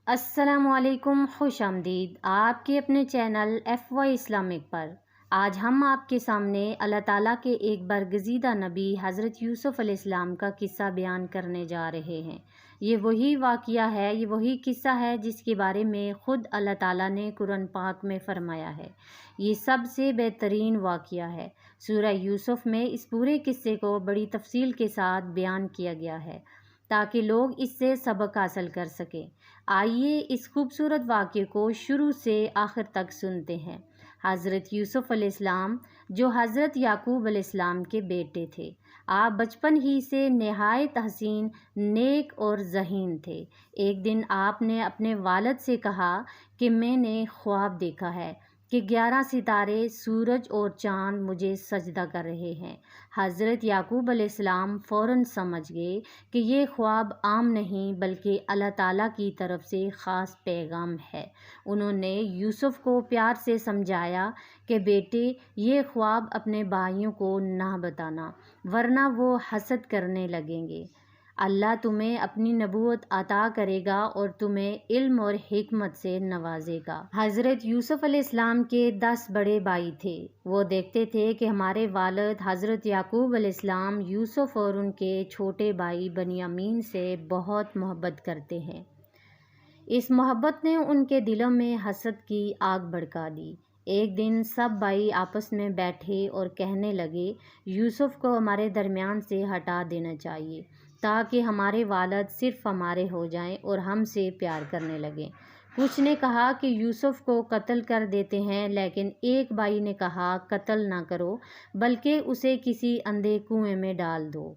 السلام علیکم، خوش آمدید آپ کے اپنے چینل ایف وائی اسلامک پر۔ آج ہم آپ کے سامنے اللہ تعالیٰ کے ایک برگزیدہ نبی حضرت یوسف علیہ السلام کا قصہ بیان کرنے جا رہے ہیں۔ یہ وہی واقعہ ہے، یہ وہی قصہ ہے جس کے بارے میں خود اللہ تعالیٰ نے قرآن پاک میں فرمایا ہے۔ یہ سب سے بہترین واقعہ ہے۔ سورہ یوسف میں اس پورے قصے کو بڑی تفصیل کے ساتھ بیان کیا گیا ہے تاکہ لوگ اس سے سبق حاصل کر سکیں۔ آئیے اس خوبصورت واقعے کو شروع سے آخر تک سنتے ہیں۔ حضرت یوسف علیہ السلام جو حضرت یعقوب علیہ السلام کے بیٹے تھے، آپ بچپن ہی سے نہایت حسین، نیک اور ذہین تھے۔ ایک دن آپ نے اپنے والد سے کہا کہ میں نے خواب دیکھا ہے کہ 11 ستارے، سورج اور چاند مجھے سجدہ کر رہے ہیں۔ حضرت یعقوب علیہ السلام فوراً سمجھ گئے کہ یہ خواب عام نہیں بلکہ اللہ تعالیٰ کی طرف سے خاص پیغام ہے۔ انہوں نے یوسف کو پیار سے سمجھایا کہ بیٹے، یہ خواب اپنے بھائیوں کو نہ بتانا ورنہ وہ حسد کرنے لگیں گے۔ اللہ تمہیں اپنی نبوت عطا کرے گا اور تمہیں علم اور حکمت سے نوازے گا۔ حضرت یوسف علیہ السلام کے 10 بڑے بھائی تھے۔ وہ دیکھتے تھے کہ ہمارے والد حضرت یعقوب علیہ السلام یوسف اور ان کے چھوٹے بھائی بنیامین سے بہت محبت کرتے ہیں۔ اس محبت نے ان کے دلوں میں حسد کی آگ بھڑکا دی۔ ایک دن سب بھائی آپس میں بیٹھے اور کہنے لگے، یوسف کو ہمارے درمیان سے ہٹا دینا چاہیے تاکہ ہمارے والد صرف ہمارے ہو جائیں اور ہم سے پیار کرنے لگیں۔ کچھ نے کہا کہ یوسف کو قتل کر دیتے ہیں، لیکن ایک بھائی نے کہا قتل نہ کرو بلکہ اسے کسی اندھے کنویں میں ڈال دو،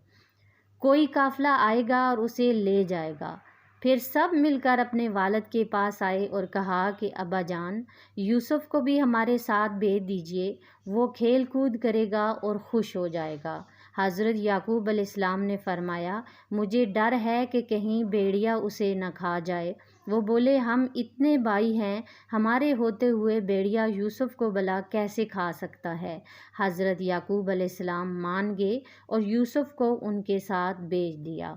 کوئی قافلہ آئے گا اور اسے لے جائے گا۔ پھر سب مل کر اپنے والد کے پاس آئے اور کہا کہ ابا جان، یوسف کو بھی ہمارے ساتھ بھیج دیجیے، وہ کھیل کود کرے گا اور خوش ہو جائے گا۔ حضرت یعقوب علیہ السلام نے فرمایا، مجھے ڈر ہے کہ کہیں بھیڑیا اسے نہ کھا جائے۔ وہ بولے، ہم اتنے بھائی ہیں، ہمارے ہوتے ہوئے بھیڑیا یوسف کو بھلا کیسے کھا سکتا ہے؟ حضرت یعقوب علیہ السلام مان گئے اور یوسف کو ان کے ساتھ بھیج دیا۔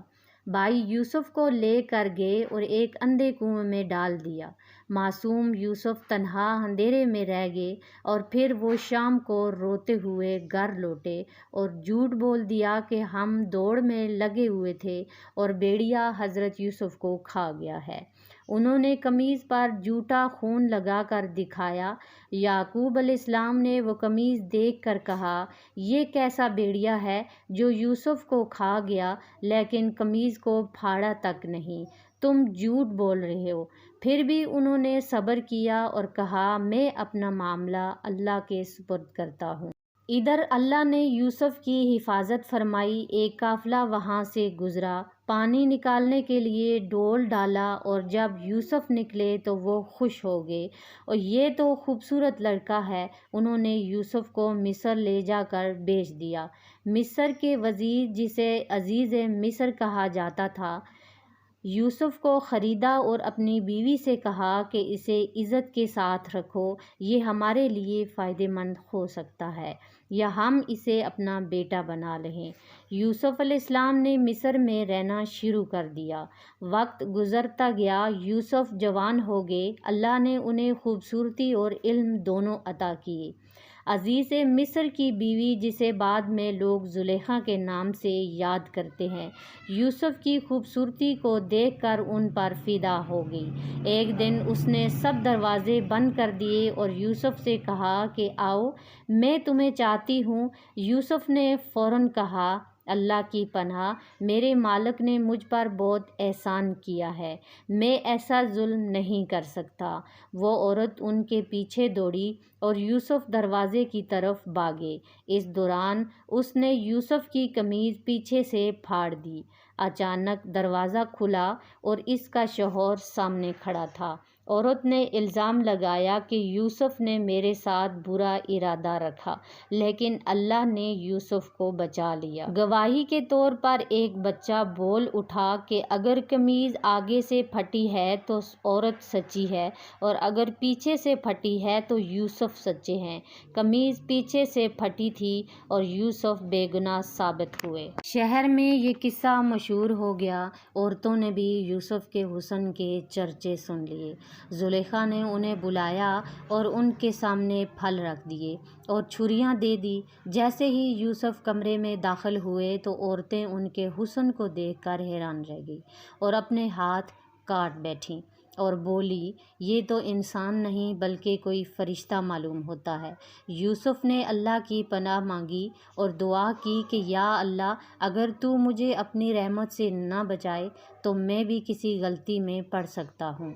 بھائی یوسف کو لے کر گئے اور ایک اندھے کنویں میں ڈال دیا۔ معصوم یوسف تنہا اندھیرے میں رہ گئے اور پھر وہ شام کو روتے ہوئے گھر لوٹے اور جھوٹ بول دیا کہ ہم دوڑ میں لگے ہوئے تھے اور بھیڑیا حضرت یوسف کو کھا گیا ہے۔ انہوں نے قمیض پر جھوٹا خون لگا کر دکھایا۔ یعقوب علیہ السلام نے وہ قمیض دیکھ کر کہا، یہ کیسا بھیڑیا ہے جو یوسف کو کھا گیا لیکن قمیض کو پھاڑا تک نہیں؟ تم جھوٹ بول رہے ہو۔ پھر بھی انہوں نے صبر کیا اور کہا، میں اپنا معاملہ اللہ کے سپرد کرتا ہوں۔ ادھر اللہ نے یوسف کی حفاظت فرمائی۔ ایک قافلہ وہاں سے گزرا، پانی نکالنے کے لیے ڈول ڈالا اور جب یوسف نکلے تو وہ خوش ہو گئے اور یہ تو خوبصورت لڑکا ہے۔ انہوں نے یوسف کو مصر لے جا کر بیچ دیا۔ مصر کے وزیر، جسے عزیز مصر کہا جاتا تھا، یوسف کو خریدا اور اپنی بیوی سے کہا کہ اسے عزت کے ساتھ رکھو، یہ ہمارے لیے فائدہ مند ہو سکتا ہے، یا ہم اسے اپنا بیٹا بنا لیں۔ یوسف علیہ السلام نے مصر میں رہنا شروع کر دیا۔ وقت گزرتا گیا، یوسف جوان ہو گئے۔ اللہ نے انہیں خوبصورتی اور علم دونوں عطا کیے۔ عزیز مصر کی بیوی، جسے بعد میں لوگ زلیخا کے نام سے یاد کرتے ہیں، یوسف کی خوبصورتی کو دیکھ کر ان پر فدا ہو گئی۔ ایک دن اس نے سب دروازے بند کر دیے اور یوسف سے کہا کہ آؤ، میں تمہیں چاہتی ہوں۔ یوسف نے فوراً کہا، اللہ کی پناہ، میرے مالک نے مجھ پر بہت احسان کیا ہے، میں ایسا ظلم نہیں کر سکتا۔ وہ عورت ان کے پیچھے دوڑی اور یوسف دروازے کی طرف بھاگے۔ اس دوران اس نے یوسف کی قمیض پیچھے سے پھاڑ دی۔ اچانک دروازہ کھلا اور اس کا شوہر سامنے کھڑا تھا۔ عورت نے الزام لگایا کہ یوسف نے میرے ساتھ برا ارادہ رکھا، لیکن اللہ نے یوسف کو بچا لیا۔ گواہی کے طور پر ایک بچہ بول اٹھا کہ اگر قمیض آگے سے پھٹی ہے تو عورت سچی ہے، اور اگر پیچھے سے پھٹی ہے تو یوسف سچے ہیں۔ قمیض پیچھے سے پھٹی تھی اور یوسف بے گناہ ثابت ہوئے۔ شہر میں یہ قصہ مشہور ہو گیا۔ عورتوں نے بھی یوسف کے حسن کے چرچے سن لیے۔ زلیخا نے انہیں بلایا اور ان کے سامنے پھل رکھ دیے اور چھریاں دے دی۔ جیسے ہی یوسف کمرے میں داخل ہوئے تو عورتیں ان کے حسن کو دیکھ کر حیران رہ گئی اور اپنے ہاتھ کاٹ بیٹھیں اور بولی، یہ تو انسان نہیں بلکہ کوئی فرشتہ معلوم ہوتا ہے۔ یوسف نے اللہ کی پناہ مانگی اور دعا کی کہ یا اللہ، اگر تو مجھے اپنی رحمت سے نہ بچائے تو میں بھی کسی غلطی میں پڑ سکتا ہوں۔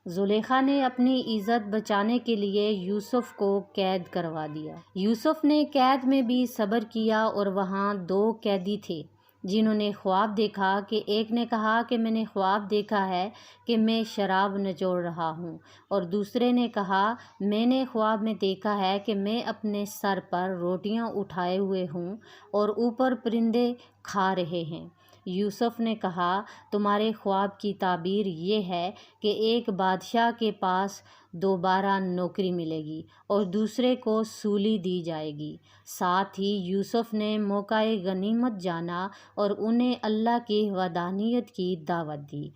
زلیخا نے اپنی عزت بچانے کے لیے یوسف کو قید کروا دیا۔ یوسف نے قید میں بھی صبر کیا اور وہاں 2 قیدی تھے جنہوں نے خواب دیکھا کہ ایک نے کہا کہ میں نے خواب دیکھا ہے کہ میں شراب نچوڑ رہا ہوں، اور دوسرے نے کہا میں نے خواب میں دیکھا ہے کہ میں اپنے سر پر روٹیاں اٹھائے ہوئے ہوں اور اوپر پرندے کھا رہے ہیں۔ یوسف نے کہا تمہارے خواب کی تعبیر یہ ہے کہ ایک بادشاہ کے پاس دوبارہ نوکری ملے گی اور دوسرے کو سولی دی جائے گی۔ ساتھ ہی یوسف نے موقع غنیمت جانا اور انہیں اللہ کی وحدانیت کی دعوت دی۔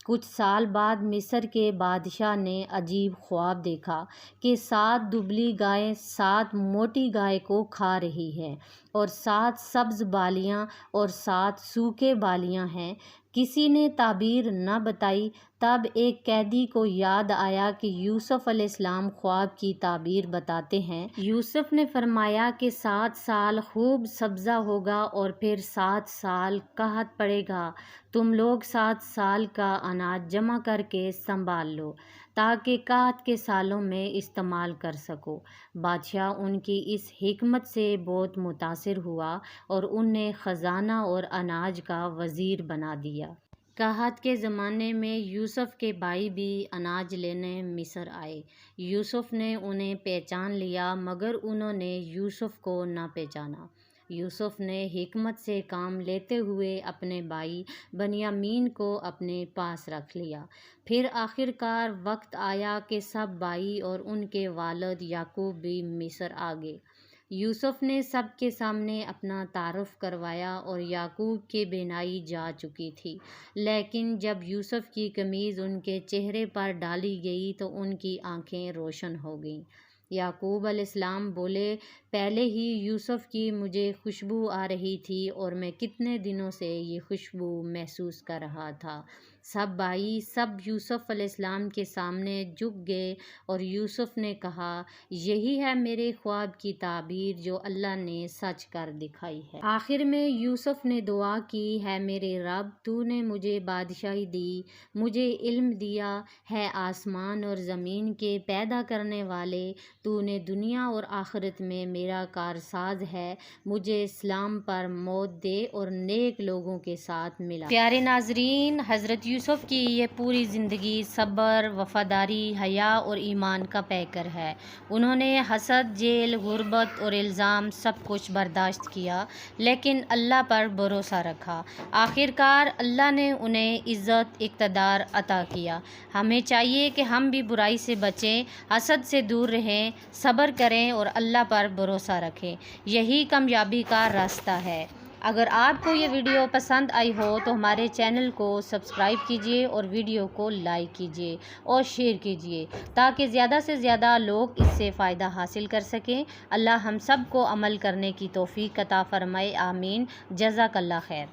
کچھ سال بعد مصر کے بادشاہ نے عجیب خواب دیکھا کہ 7 دبلی گائیں 7 موٹی گائے کو کھا رہی ہیں اور 7 سبز بالیاں اور 7 سوکھے بالیاں ہیں۔ کسی نے تعبیر نہ بتائی۔ تب ایک قیدی کو یاد آیا کہ یوسف علیہ السلام خواب کی تعبیر بتاتے ہیں۔ یوسف نے فرمایا کہ 7 سال خوب سبزہ ہوگا اور پھر 7 سال قحط پڑے گا۔ تم لوگ 7 سال کا اناج جمع کر کے سنبھال لو تاکہ قحط کے سالوں میں استعمال کر سکو۔ بادشاہ ان کی اس حکمت سے بہت متاثر ہوا اور انہیں خزانہ اور اناج کا وزیر بنا دیا۔ قحط کے زمانے میں یوسف کے بھائی بھی اناج لینے مصر آئے۔ یوسف نے انہیں پہچان لیا مگر انہوں نے یوسف کو نہ پہچانا۔ یوسف نے حکمت سے کام لیتے ہوئے اپنے بھائی بنیامین کو اپنے پاس رکھ لیا۔ پھر آخرکار وقت آیا کہ سب بھائی اور ان کے والد یعقوب بھی مصر آ گئے۔ یوسف نے سب کے سامنے اپنا تعارف کروایا اور یعقوب کی بینائی جا چکی تھی، لیکن جب یوسف کی قمیض ان کے چہرے پر ڈالی گئی تو ان کی آنکھیں روشن ہو گئیں۔ یعقوب علیہ السلام بولے، پہلے ہی یوسف کی مجھے خوشبو آ رہی تھی اور میں کتنے دنوں سے یہ خوشبو محسوس کر رہا تھا۔ سب بھائی سب یوسف علیہ السلام کے سامنے جھک گئے اور یوسف نے کہا، یہی ہے میرے خواب کی تعبیر جو اللہ نے سچ کر دکھائی ہے۔ آخر میں یوسف نے دعا کی، ہے میرے رب، تو نے مجھے بادشاہی دی، مجھے علم دیا ہے آسمان اور زمین کے پیدا کرنے والے، تو نے دنیا اور آخرت میں میرا کارساز ہے، مجھے اسلام پر موت دے اور نیک لوگوں کے ساتھ ملا۔ پیارے ناظرین، حضرت یوسف کی یہ پوری زندگی صبر، وفاداری، حیا اور ایمان کا پیکر ہے۔ انہوں نے حسد، جیل، غربت اور الزام سب کچھ برداشت کیا لیکن اللہ پر بھروسہ رکھا۔ آخرکار اللہ نے انہیں عزت، اقتدار عطا کیا۔ ہمیں چاہیے کہ ہم بھی برائی سے بچیں، حسد سے دور رہیں، صبر کریں اور اللہ پر بھروسہ رکھیں۔ یہی کامیابی کا راستہ ہے۔ اگر آپ کو یہ ویڈیو پسند آئی ہو تو ہمارے چینل کو سبسکرائب کیجیے اور ویڈیو کو لائک کیجیے اور شیئر کیجیے تاکہ زیادہ سے زیادہ لوگ اس سے فائدہ حاصل کر سکیں۔ اللہ ہم سب کو عمل کرنے کی توفیق عطا فرمائے، آمین۔ جزاک اللہ خیر۔